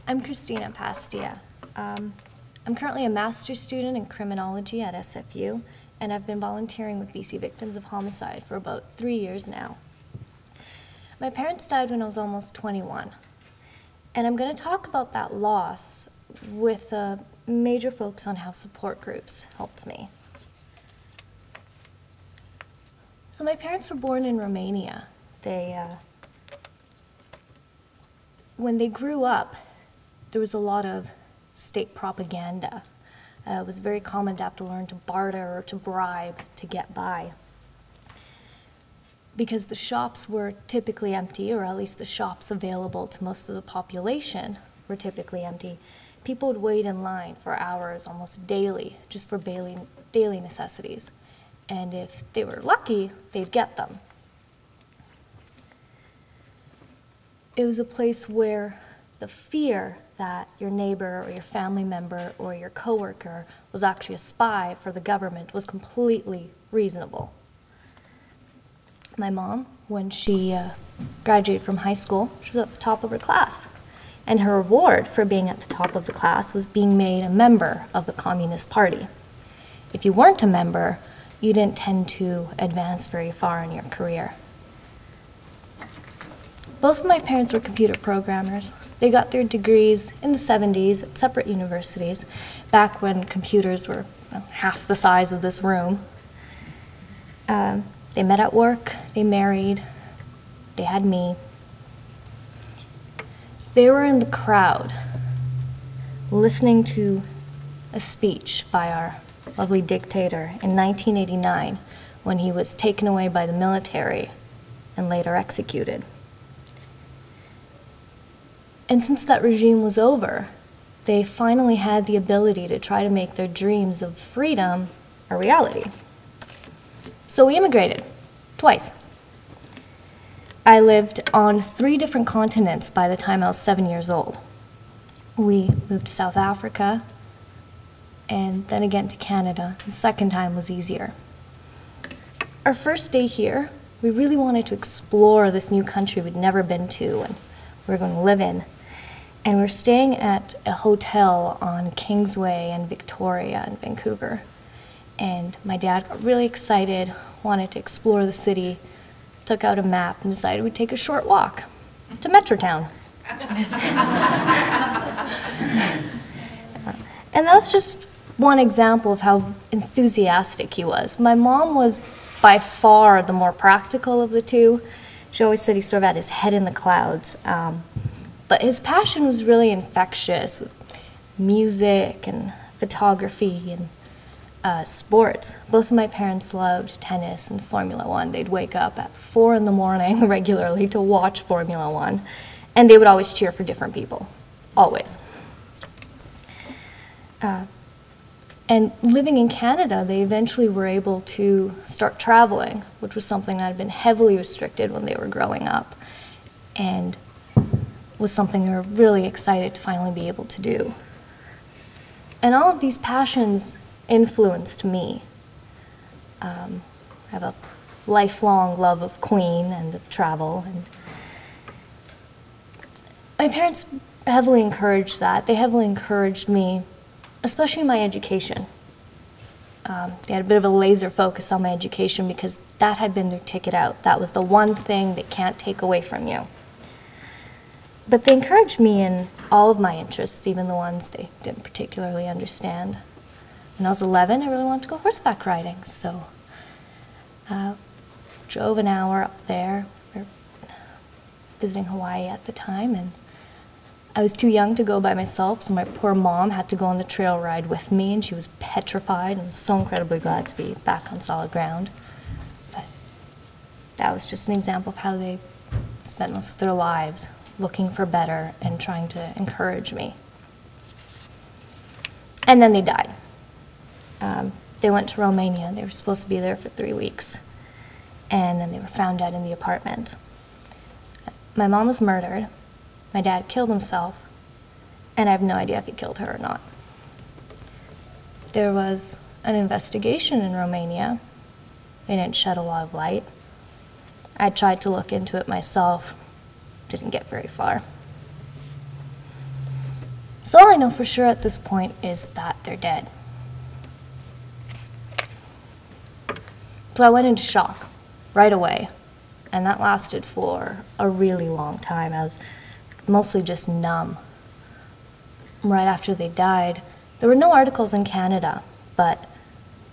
I'm Cristina Pastia. I'm currently a master's student in Criminology at SFU, and I've been volunteering with BC Victims of Homicide for about 3 years now. My parents died when I was almost 21, and I'm going to talk about that loss with a major focus on how support groups helped me. So my parents were born in Romania. When they grew up, there was a lot of state propaganda. It was very common to have to learn to barter or to bribe to get by. Because the shops were typically empty, or at least the shops available to most of the population were typically empty, people would wait in line for hours almost daily just for daily necessities. And if they were lucky, they'd get them. It was a place where the fear that your neighbor or your family member or your coworker was actually a spy for the government was completely reasonable. My mom, when she graduated from high school, she was at the top of her class. And her reward for being at the top of the class was being made a member of the Communist Party. If you weren't a member, you didn't tend to advance very far in your career. Both of my parents were computer programmers. They got their degrees in the 70s at separate universities, back when computers were half the size of this room. They met at work, they married, they had me. They were in the crowd, listening to a speech by our lovely dictator in 1989, when he was taken away by the military and later executed. And since that regime was over, they finally had the ability to try to make their dreams of freedom a reality. So we immigrated, twice. I lived on 3 different continents by the time I was 7 years old. We moved to South Africa, and then again to Canada. The second time was easier. Our first day here, we really wanted to explore this new country we'd never been to and we were going to live in. And we were staying at a hotel on Kingsway and Victoria in Vancouver. And my dad got really excited, wanted to explore the city, took out a map and decided we'd take a short walk to Metrotown. And that was just one example of how enthusiastic he was. My mom was by far the more practical of the two. She always said he sort of had his head in the clouds. But his passion was really infectious, with music and photography and sports. Both of my parents loved tennis and Formula One. They'd wake up at 4 in the morning regularly to watch Formula One, and they would always cheer for different people, always. And living in Canada, they eventually were able to start traveling, which was something that had been heavily restricted when they were growing up, and was something they were really excited to finally be able to do. And all of these passions influenced me. I have a lifelong love of Queen and of travel. And my parents heavily encouraged that. They heavily encouraged me, especially in my education. They had a bit of a laser focus on my education because that had been their ticket out. That was the one thing they can't take away from you. But they encouraged me in all of my interests, even the ones they didn't particularly understand. When I was 11, I really wanted to go horseback riding, so drove an hour up there. We were visiting Hawaii at the time, and I was too young to go by myself, so my poor mom had to go on the trail ride with me, and she was petrified and so incredibly glad to be back on solid ground. But that was just an example of how they spent most of their lives looking for better and trying to encourage me. And then they died. They went to Romania. They were supposed to be there for 3 weeks. And then they were found dead in the apartment. My mom was murdered. My dad killed himself. And I have no idea if he killed her or not. There was an investigation in Romania. They didn't shed a lot of light. I tried to look into it myself. Didn't get very far. So all I know for sure at this point is that they're dead. So I went into shock right away, and that lasted for a really long time. I was mostly just numb. Right after they died, there were no articles in Canada, but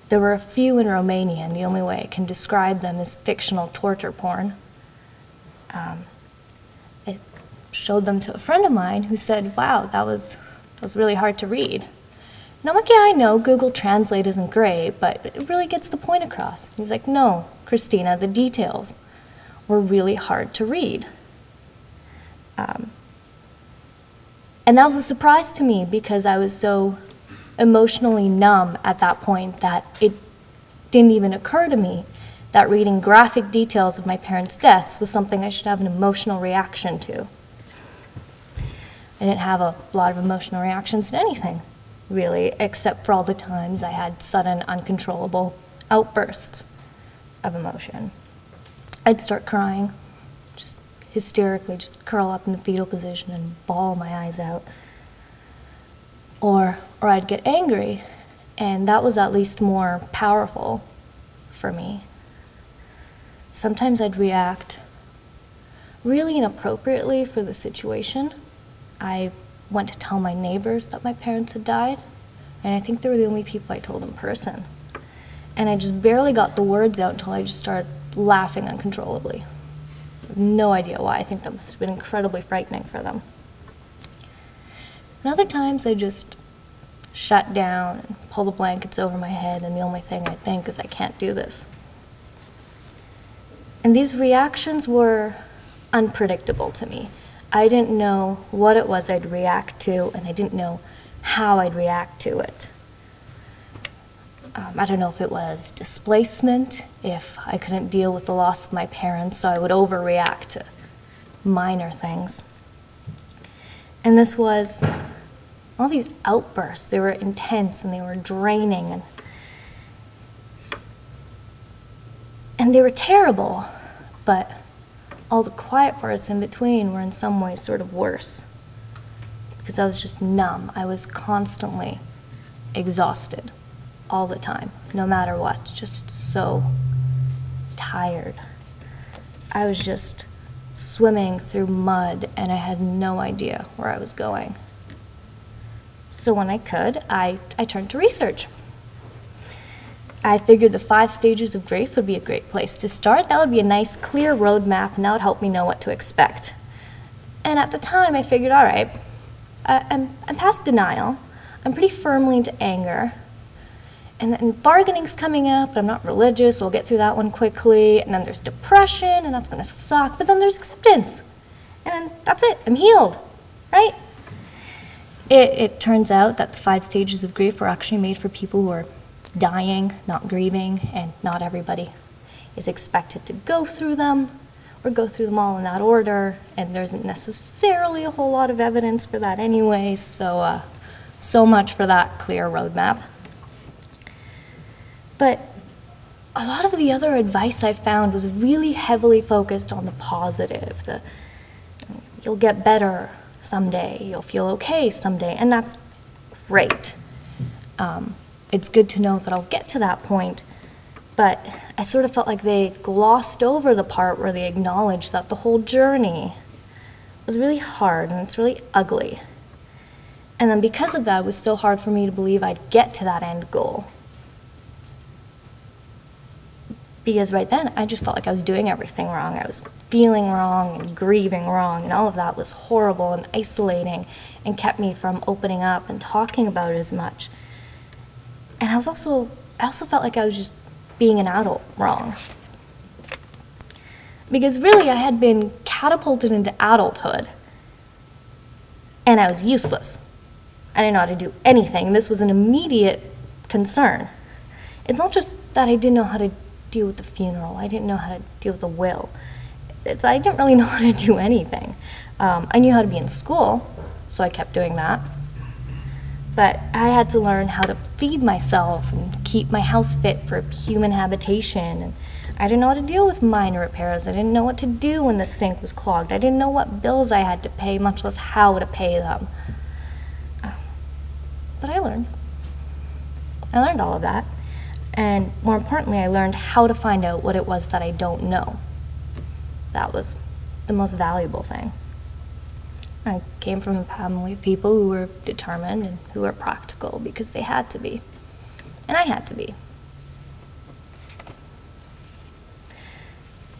there were a few in Romania, and the only way I can describe them is fictional torture porn. I showed them to a friend of mine who said, wow, that was really hard to read. And I'm like, yeah, I know, Google Translate isn't great, but it really gets the point across. He's like, no, Cristina, the details were really hard to read. And that was a surprise to me because I was so emotionally numb at that point that it didn't even occur to me that reading graphic details of my parents' deaths was something I should have an emotional reaction to. I didn't have a lot of emotional reactions to anything, really, except for all the times I had sudden, uncontrollable outbursts of emotion. I'd start crying, just hysterically, just curl up in the fetal position and bawl my eyes out. Or I'd get angry, and that was at least more powerful for me. Sometimes I'd react really inappropriately for the situation. I went to tell my neighbors that my parents had died, and I think they were the only people I told in person. And I just barely got the words out until I just started laughing uncontrollably. I have no idea why. I think that must have been incredibly frightening for them. And other times I just shut down and pull the blankets over my head, and the only thing I think is I can't do this. And these reactions were unpredictable to me. I didn't know what it was I'd react to, and I didn't know how I'd react to it. I don't know if it was displacement, if I couldn't deal with the loss of my parents, so I would overreact to minor things. And this was all these outbursts. They were intense and they were draining, and they were terrible, but all the quiet parts in between were in some ways sort of worse because I was just numb. I was constantly exhausted all the time, no matter what, just so tired. I was just swimming through mud and I had no idea where I was going. So when I could, I turned to research. I figured the 5 stages of grief would be a great place to start. That would be a nice, clear roadmap, and that would help me know what to expect. And at the time, I figured, all right, I'm past denial. I'm pretty firmly into anger. And then bargaining's coming up, but I'm not religious, so I'll get through that one quickly. And then there's depression, and that's going to suck. But then there's acceptance. And that's it. I'm healed, right? It turns out that the 5 stages of grief were actually made for people who are dying, not grieving, and not everybody is expected to go through them or go through them all in that order, and there isn't necessarily a whole lot of evidence for that anyway, so much for that clear roadmap. But a lot of the other advice I found was really heavily focused on the positive, you'll get better someday, you'll feel okay someday, and that's great. It's good to know that I'll get to that point, but I sort of felt like they glossed over the part where they acknowledged that the whole journey was really hard and it's really ugly. And then because of that, it was so hard for me to believe I'd get to that end goal. Because right then, I just felt like I was doing everything wrong. I was feeling wrong and grieving wrong, and all of that was horrible and isolating and kept me from opening up and talking about it as much. And I also felt like I was just being an adult wrong. Because really, I had been catapulted into adulthood, and I was useless. I didn't know how to do anything. This was an immediate concern. It's not just that I didn't know how to deal with the funeral. I didn't know how to deal with the will. I didn't really know how to do anything. I knew how to be in school, so I kept doing that. But I had to learn how to feed myself and keep my house fit for human habitation. And I didn't know how to deal with minor repairs. I didn't know what to do when the sink was clogged. I didn't know what bills I had to pay, much less how to pay them. but I learned. I learned all of that. And more importantly, I learned how to find out what it was that I don't know. That was the most valuable thing. I came from a family of people who were determined and who were practical because they had to be. And I had to be.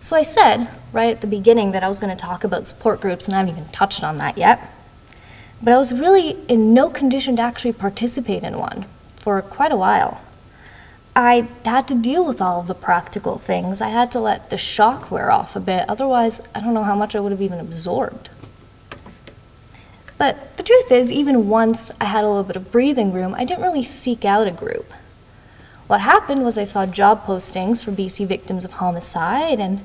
So I said right at the beginning that I was going to talk about support groups, and I haven't even touched on that yet. But I was really in no condition to actually participate in one for quite a while. I had to deal with all of the practical things. I had to let the shock wear off a bit. Otherwise, I don't know how much I would have even absorbed. But the truth is, even once I had a little bit of breathing room, I didn't really seek out a group. What happened was I saw job postings for BC victims of homicide, and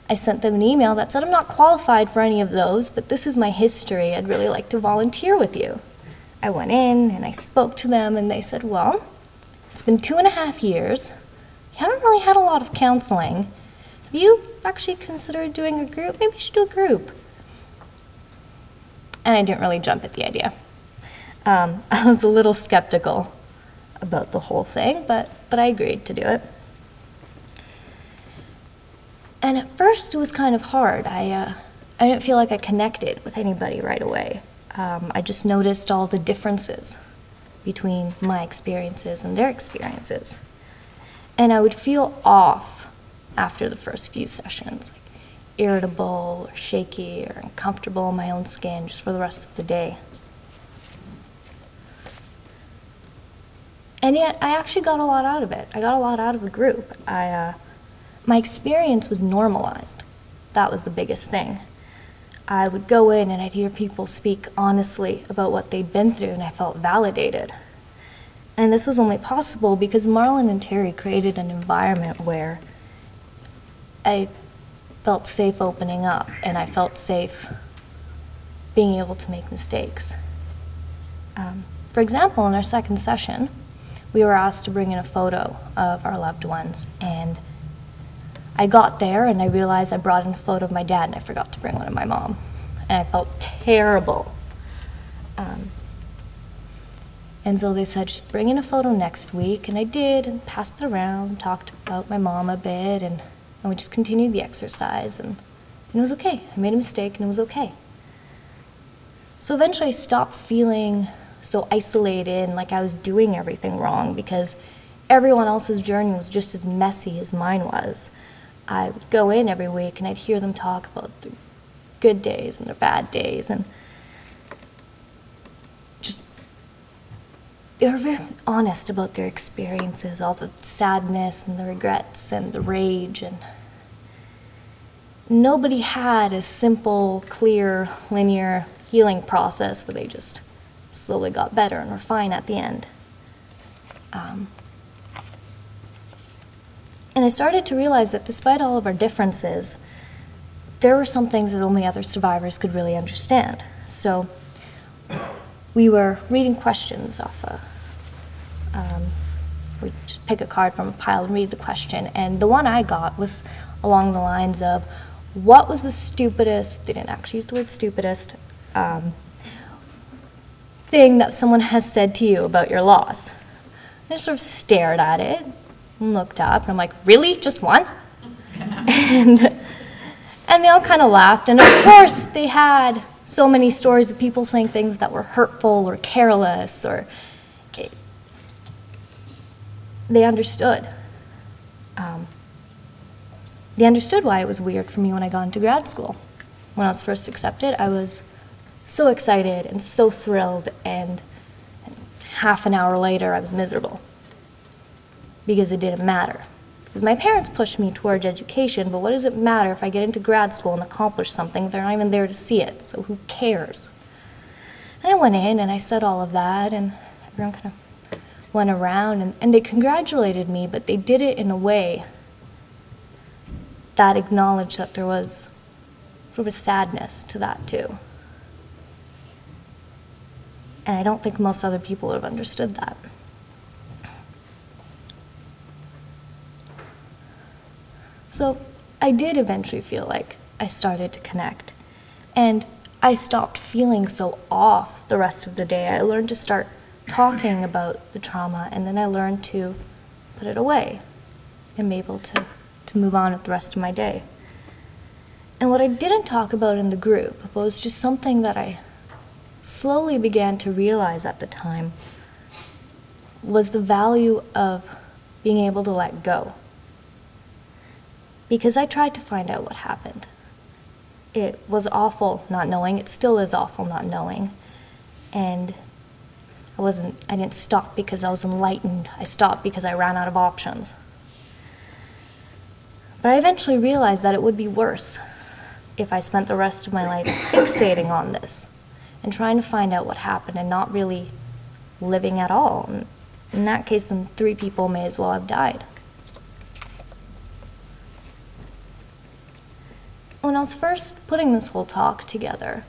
I sent them an email that said, I'm not qualified for any of those, but this is my history. I'd really like to volunteer with you. I went in and I spoke to them, and they said, well, it's been 2.5 years. You haven't really had a lot of counseling. Have you actually considered doing a group? Maybe you should do a group. And I didn't really jump at the idea. I was a little skeptical about the whole thing, but I agreed to do it. And at first it was kind of hard. I didn't feel like I connected with anybody right away. I just noticed all the differences between my experiences and their experiences. And I would feel off after the first few sessions, like irritable or shaky or uncomfortable in my own skin just for the rest of the day. And yet I actually got a lot out of it. I got a lot out of the group. My experience was normalized. That was the biggest thing. I would go in and I'd hear people speak honestly about what they'd been through, and I felt validated. And this was only possible because Marlon and Terry created an environment where I felt safe opening up, and I felt safe being able to make mistakes. For example, in our second session, we were asked to bring in a photo of our loved ones, and I got there and I realized I brought in a photo of my dad and I forgot to bring one of my mom. And I felt terrible. And so they said, just bring in a photo next week. And I did, and passed it around, talked about my mom a bit, and we just continued the exercise. And it was okay. I made a mistake and it was okay. So eventually I stopped feeling so isolated and like I was doing everything wrong, because everyone else's journey was just as messy as mine was. I would go in every week and I'd hear them talk about their good days and their bad days, and just they were very honest about their experiences, all the sadness and the regrets and the rage, and nobody had a simple, clear, linear healing process where they just slowly got better and were fine at the end. And I started to realize that despite all of our differences, there were some things that only other survivors could really understand. So we were reading questions off we just pick a card from a pile and read the question. And the one I got was along the lines of, what was the stupidest, they didn't actually use the word stupidest, thing that someone has said to you about your loss? I just sort of stared at it and looked up, and I'm like, really? Just one? and they all kind of laughed, and of course they had so many stories of people saying things that were hurtful or careless, or they understood. They understood why it was weird for me when I got into grad school. When I was first accepted, I was so excited and so thrilled, and half an hour later I was miserable because it didn't matter. Because my parents pushed me towards education, but what does it matter if I get into grad school and accomplish something? They're not even there to see it, so who cares? And I went in and I said all of that, and everyone kind of went around, and they congratulated me, but they did it in a way that acknowledged that there was sort of a sadness to that too. And I don't think most other people would have understood that. So I did eventually feel like I started to connect, and I stopped feeling so off the rest of the day. I learned to start talking about the trauma, and then I learned to put it away and be able to move on with the rest of my day. And what I didn't talk about in the group was just something that I slowly began to realize at the time was the value of being able to let go. Because I tried to find out what happened. It was awful not knowing. It still is awful not knowing. And I didn't stop because I was enlightened. I stopped because I ran out of options. But I eventually realized that it would be worse if I spent the rest of my life fixating on this and trying to find out what happened and not really living at all. And in that case, then 3 people may as well have died. When I was first putting this whole talk together,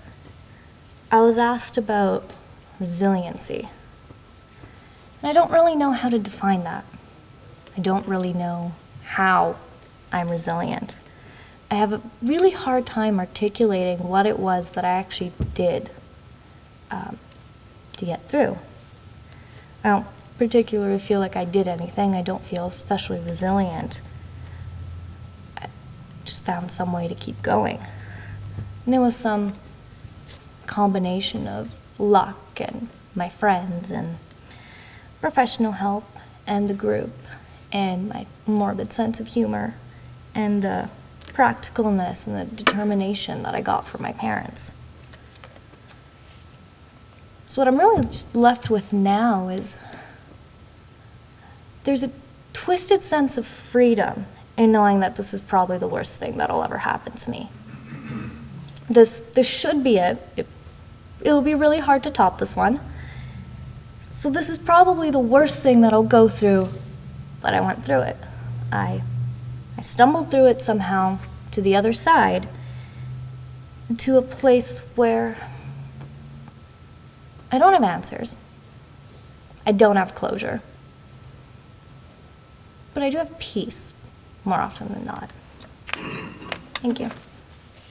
I was asked about resiliency. And I don't really know how to define that. I don't really know how I'm resilient. I have a really hard time articulating what it was that I actually did to get through. I don't particularly feel like I did anything. I don't feel especially resilient. I just found some way to keep going. And it was some combination of luck and my friends and professional help and the group and my morbid sense of humor and the practicalness and the determination that I got from my parents. So what I'm really just left with now is there's a twisted sense of freedom in knowing that this is probably the worst thing that'll ever happen to me. This should be it. It'll be really hard to top this one. So this is probably the worst thing that I'll go through, but I went through it. I stumbled through it somehow to the other side, to a place where I don't have answers. I don't have closure. But I do have peace more often than not. Thank you.